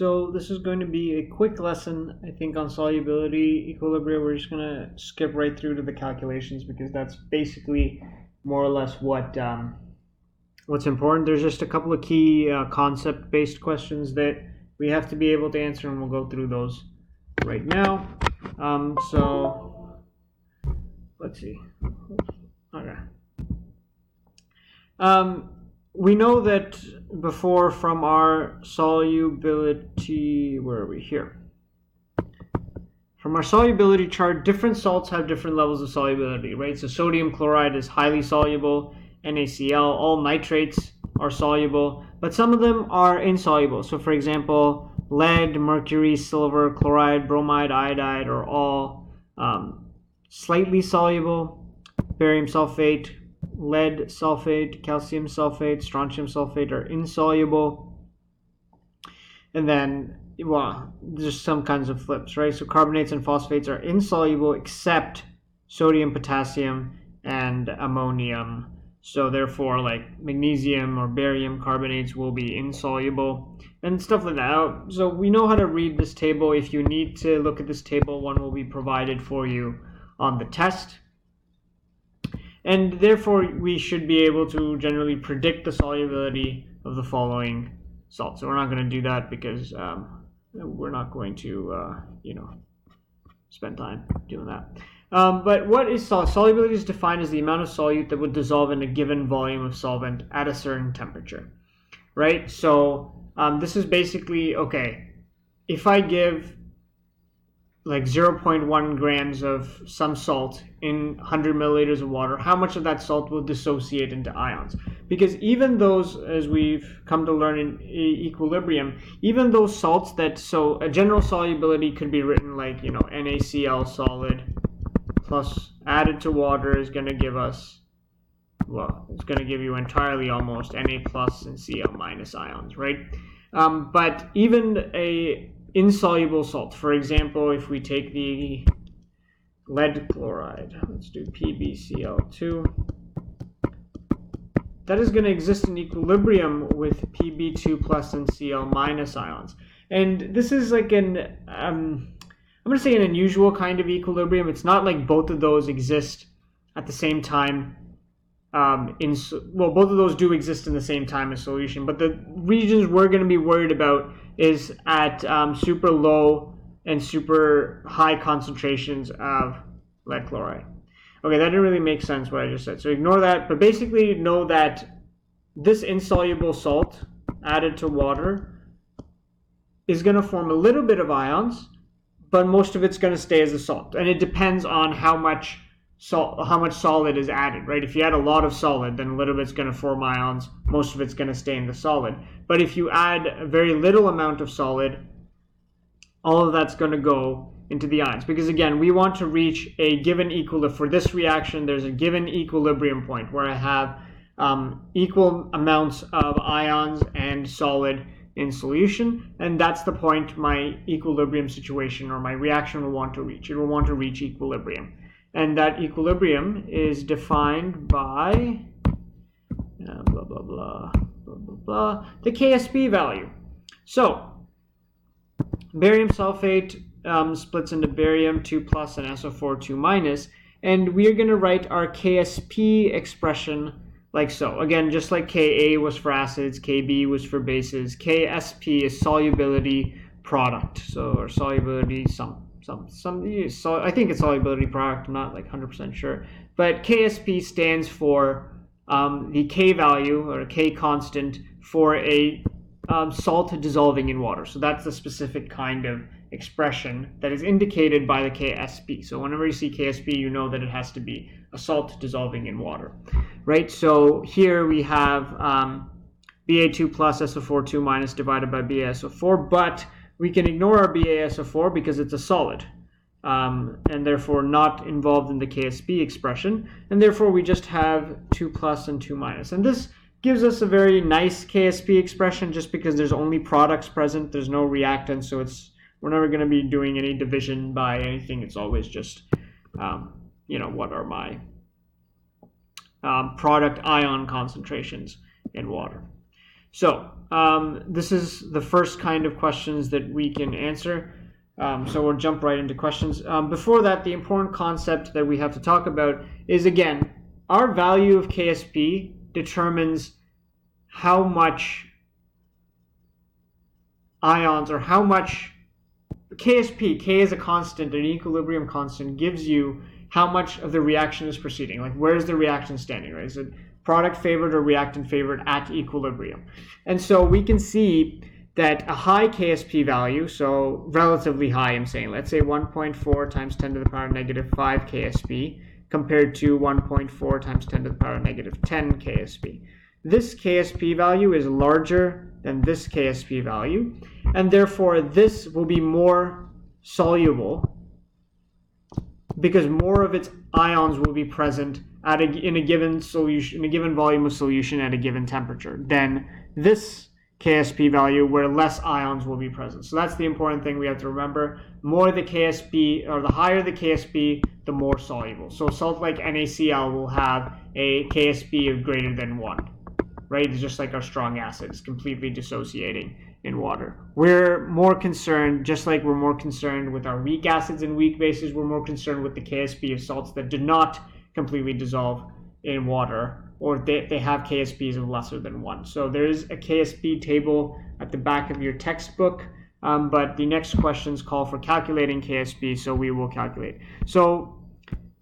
So this is going to be a quick lesson, I think, on solubility equilibria. We're just going to skip right through to the calculations because that's basically more or less what's important. There's just a couple of key concept-based questions that we have to be able to answer, and we'll go through those right now. So let's see. Okay. We know that before from our solubility, where are we here? From our solubility chart, different salts have different levels of solubility, right? So sodium chloride is highly soluble, NaCl, all nitrates are soluble, but some of them are insoluble. So for example, lead, mercury, silver, chloride, bromide, iodide are all slightly soluble. Barium sulfate, lead sulfate, calcium sulfate, strontium sulfate are insoluble. And then, well, there's some kinds of flips, right? So carbonates and phosphates are insoluble except sodium, potassium, and ammonium. So therefore, like magnesium or barium carbonates will be insoluble and stuff like that. So we know how to read this table. If you need to look at this table, one will be provided for you on the test. And therefore, we should be able to generally predict the solubility of the following salts. So we're not going to do that because we're not going to, spend time doing that. But what is solubility is defined as the amount of solute that would dissolve in a given volume of solvent at a certain temperature, right? So this is basically, okay, if I give like 0.1 grams of some salt in 100 milliliters of water, how much of that salt will dissociate into ions? Because even those, as we've come to learn in equilibrium, even those salts that, so a general solubility could be written like, NaCl solid plus added to water is going to give us, well, it's going to give you entirely almost Na plus and Cl minus ions, right? But even a insoluble salt, for example, if we take the lead chloride, let's do PbCl2, that is going to exist in equilibrium with Pb2 plus and Cl minus ions. And this is like an, I'm going to say an unusual kind of equilibrium. It's not like both of those exist at the same time. Both of those do exist in the same time as solution, but the regions we're going to be worried about is at super low and super high concentrations of lead chloride. Okay, that didn't really make sense what I just said, so ignore that, but basically know that this insoluble salt added to water is going to form a little bit of ions, but most of it's going to stay as a salt, and it depends on how much solid is added, right? If you add a lot of solid, then a little bit's going to form ions, most of it's going to stay in the solid. But if you add a very little amount of solid, all of that's going to go into the ions. Because again, we want to reach a given equilibrium. For this reaction, there's a given equilibrium point where I have equal amounts of ions and solid in solution, and that's the point my equilibrium situation or my reaction will want to reach. It will want to reach equilibrium. And that equilibrium is defined by blah, blah, blah, blah, blah, blah, the KSP value. So barium sulfate splits into barium 2 plus and SO4 2 minus, and we are going to write our KSP expression like so. Again, just like Ka was for acids, Kb was for bases, KSP is solubility product, so or solubility so I think it's solubility product, I'm not like 100% sure, but KSP stands for the K value or K constant for a salt dissolving in water. So that's the specific kind of expression that is indicated by the KSP. So whenever you see KSP, you know that it has to be a salt dissolving in water, right? So here we have Ba2 plus SO4 2 minus divided by BaSO4, but we can ignore our BaSO4 because it's a solid and therefore not involved in the KSP expression, and therefore we just have 2 plus and 2 minus. And this gives us a very nice KSP expression just because there's only products present, there's no reactants, so we're never going to be doing any division by anything. It's always just, what are my product ion concentrations in water. So this is the first kind of questions that we can answer. So we'll jump right into questions. Before that, the important concept that we have to talk about is, again, our value of KSP determines how much ions, or how much KSP, K is a constant, an equilibrium constant, gives you how much of the reaction is proceeding. Like, where's the reaction standing, right? Is it product favored or reactant favored at equilibrium? And so we can see that a high KSP value, so relatively high, I'm saying, let's say 1.4 times 10 to the power negative 5 KSP compared to 1.4 times 10 to the power negative 10 KSP. This KSP value is larger than this KSP value, and therefore this will be more soluble because more of its ions will be present in a given solution, in a given volume of solution at a given temperature, than this KSP value where less ions will be present. So that's the important thing we have to remember. More the KSP, or the higher the KSP, the more soluble. So salt like NaCl will have a KSP of greater than 1, right? It's just like our strong acid is completely dissociating in water. We're more concerned, just like we're more concerned with our weak acids and weak bases, we're more concerned with the KSP of salts that do not completely dissolve in water, or they have KSPs of lesser than 1. So there is a KSP table at the back of your textbook, but the next questions call for calculating KSP, so we will calculate. So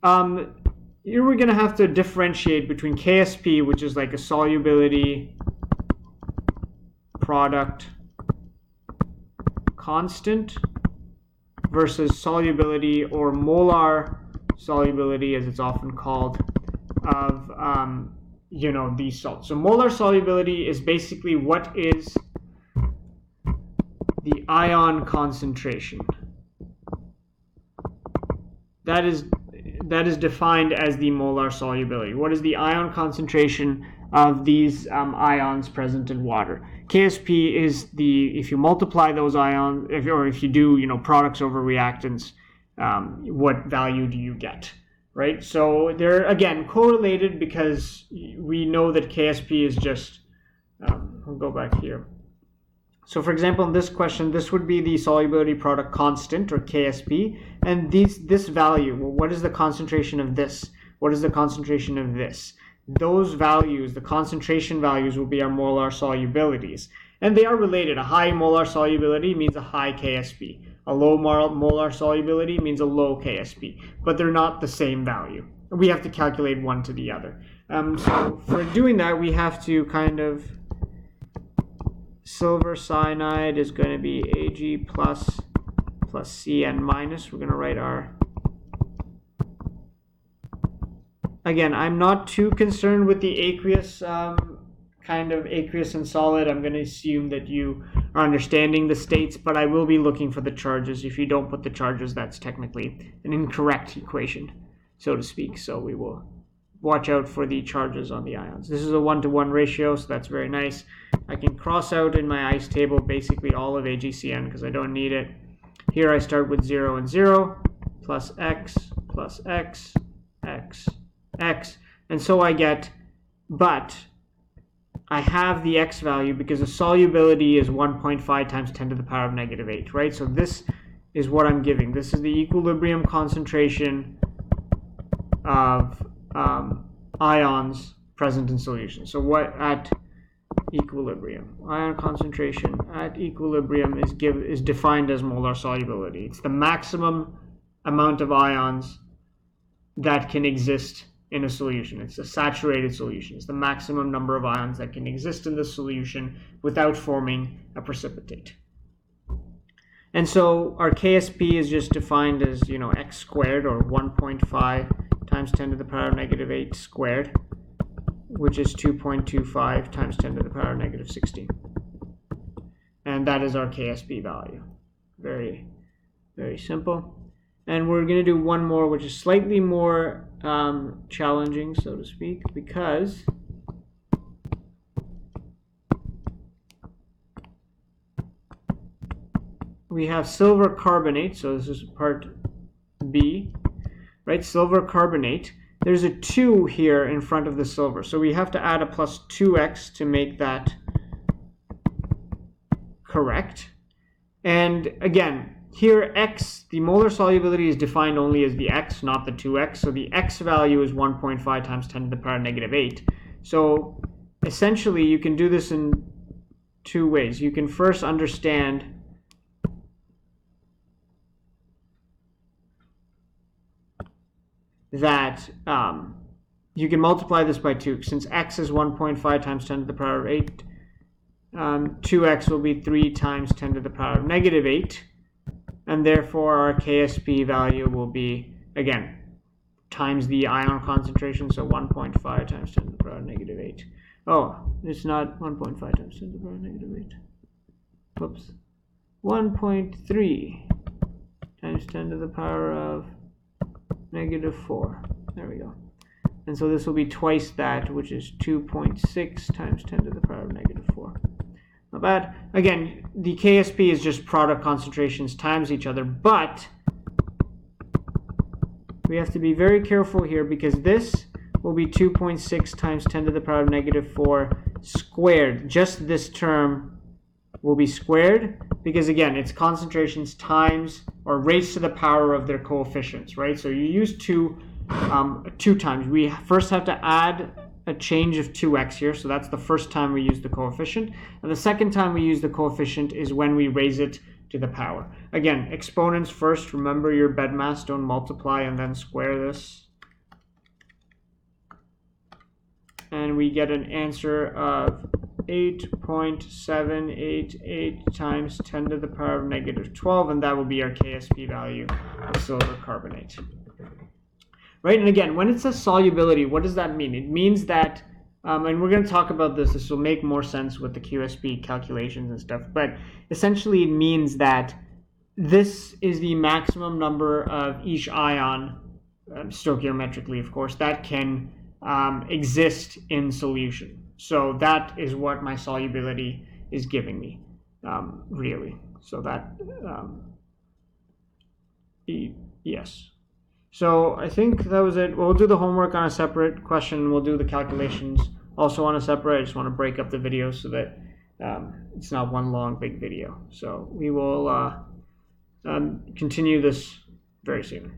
here we're going to have to differentiate between KSP, which is like a solubility product constant, versus solubility, or molar solubility as it's often called, of these salts. So molar solubility is basically what is the ion concentration. That is defined as the molar solubility. What is the ion concentration of these ions present in water? KSP is if you multiply those ions, if you do products over reactants, what value do you get, right? So they're, again, correlated because we know that KSP is just, we'll go back here. So for example, in this question, this would be the solubility product constant, or KSP, and this value, well, what is the concentration of this? What is the concentration of this? Those values, the concentration values, will be our molar solubilities. And they are related. A high molar solubility means a high KSP. A low molar solubility means a low KSP. But they're not the same value. We have to calculate one to the other. So for doing that, we have to silver cyanide is going to be Ag plus Cn minus. We're going to write our... Again, I'm not too concerned with the aqueous, aqueous and solid. I'm going to assume that you are understanding the states, but I will be looking for the charges. If you don't put the charges, that's technically an incorrect equation, so to speak. So we will watch out for the charges on the ions. This is a 1-to-1 ratio, so that's very nice. I can cross out in my ice table basically all of AgCN because I don't need it. Here I start with 0 and 0, plus X, X, X, and so I get, but I have the X value because the solubility is 1.5 times 10 to the power of negative 8, right? So this is what I'm giving. This is the equilibrium concentration of ions present in solution. So what at equilibrium? Ion concentration at equilibrium is defined as molar solubility. It's the maximum amount of ions that can exist in a solution. It's a saturated solution. It's the maximum number of ions that can exist in the solution without forming a precipitate. And so our KSP is just defined as, x squared, or 1.5 times 10 to the power of negative 8 squared, which is 2.25 times 10 to the power of negative 16. And that is our KSP value. Very, very simple. And we're going to do one more, which is slightly more challenging, so to speak, because we have silver carbonate. So this is part B, right? Silver carbonate. There's a 2 here in front of the silver. So we have to add a plus 2x to make that correct. And again, here x, the molar solubility is defined only as the x, not the 2x. So the x value is 1.5 times 10 to the power negative 8. So essentially, you can do this in two ways. You can first understand that you can multiply this by 2. Since x is 1.5 times 10 to the power of 8, 2x will be 3 times 10 to the power of negative 8. And therefore, our KSP value will be, again, times the ion concentration, so 1.5 times 10 to the power of negative 8. Oh, it's not 1.5 times 10 to the power of negative 8. Whoops. 1.3 times 10 to the power of negative 4. There we go. And so this will be twice that, which is 2.6 times 10 to the power of negative 4. Not bad. Again, the KSP is just product concentrations times each other, but we have to be very careful here because this will be 2.6 times 10 to the power of negative 4 squared. Just this term will be squared because, again, it's concentrations times or raised to the power of their coefficients, right? So you use 2 times. We first have to add a change of 2x here, so that's the first time we use the coefficient. And the second time we use the coefficient is when we raise it to the power. Again, exponents first. Remember your bedmass, don't multiply and then square this. And we get an answer of 8.788 times 10 to the power of negative 12, and that will be our KSP value of silver carbonate. Right, and again, when it says solubility, what does that mean? It means that, and we're going to talk about this, this will make more sense with the QSP calculations and stuff, but essentially it means that this is the maximum number of each ion, stoichiometrically of course, that can exist in solution. So that is what my solubility is giving me, really. So that, yes. So I think that was it. We'll do the homework on a separate question. We'll do the calculations also on a separate. I just want to break up the video so that it's not one long big video. So we will continue this very soon.